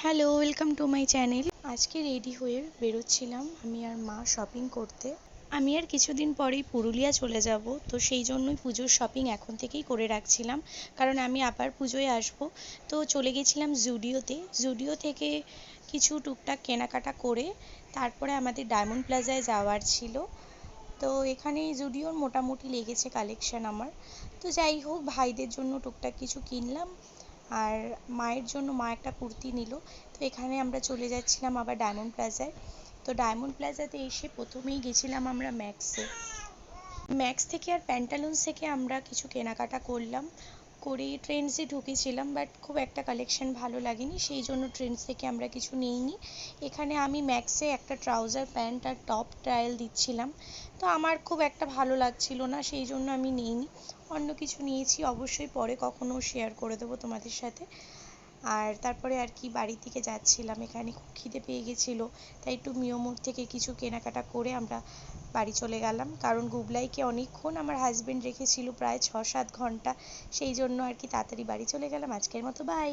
Hello, welcome to my channel. আজকে ready হয়ে বেরোচ্ছিলাম আমি আর মা শপিং করতে। আমি আর কিছুদিন পরেই পুরুলিয়া চলে যাব, তো সেই জন্যই পুজোর শপিং এখন থেকেই করে রাখছিলাম, কারণ আমি আবার পুজোয় আসব। তো চলে গেছিলাম জুডিওতে। জুডিও থেকে কিছু টুকটাক কেনাকাটা করে তারপরে আমাদের ডায়মন্ড প্লাজায় যাওয়ার ছিল। তো এখানে জুডিওর মোটামুটি লেগেছে কালেকশন আমার। তো যাই হোক, ভাইদের জন্য টুকটাক কিছু কিনলাম, আর মায়ের জন্য মা একটা কুর্তি নিল। তো এখানে আমরা চলে যাচ্ছিলাম আবার ডায়মন্ড প্লাজায়। তো ডায়মন্ড প্লাজাতে এসে প্রথমেই গেছিলাম আমরা ম্যাক্সে। ম্যাক্স থেকে আর প্যান্টালুন্স থেকে আমরা কিছু কেনাকাটা করলাম, করে ট্রেন্ডসে ঢুকেছিলাম, বাট খুব একটা কালেকশন ভালো লাগেনি, সেই জন্য ট্রেন্ডস থেকে আমরা কিছু নিইনি। এখানে আমি ম্যাক্সে একটা ট্রাউজার প্যান্ট আর টপ ট্রায়াল দিচ্ছিলাম, তো আমার খুব একটা ভালো লাগছিল না, সেই জন্য আমি নিইনি। অন্য কিছু নিয়েছি, অবশ্যই পরে কখনো শেয়ার করে দেবো তোমাদের সাথে। আর তারপরে আর কি বাড়ির দিকে যাচ্ছিলাম, এখানে খুব খিদে পেয়ে গেছিলো, তাই একটু মিও মোড় থেকে কিছু কেনাকাটা করে আমরা বাড়ি চলে গেলাম, কারণ গুবলাইকে অনেকক্ষণ আমার হাজবেন্ড রেখেছিল, প্রায় 6-7 ঘন্টা, সেই জন্য আর কি তাড়াতাড়ি বাড়ি চলে গেলাম। আজকের মতো বাই।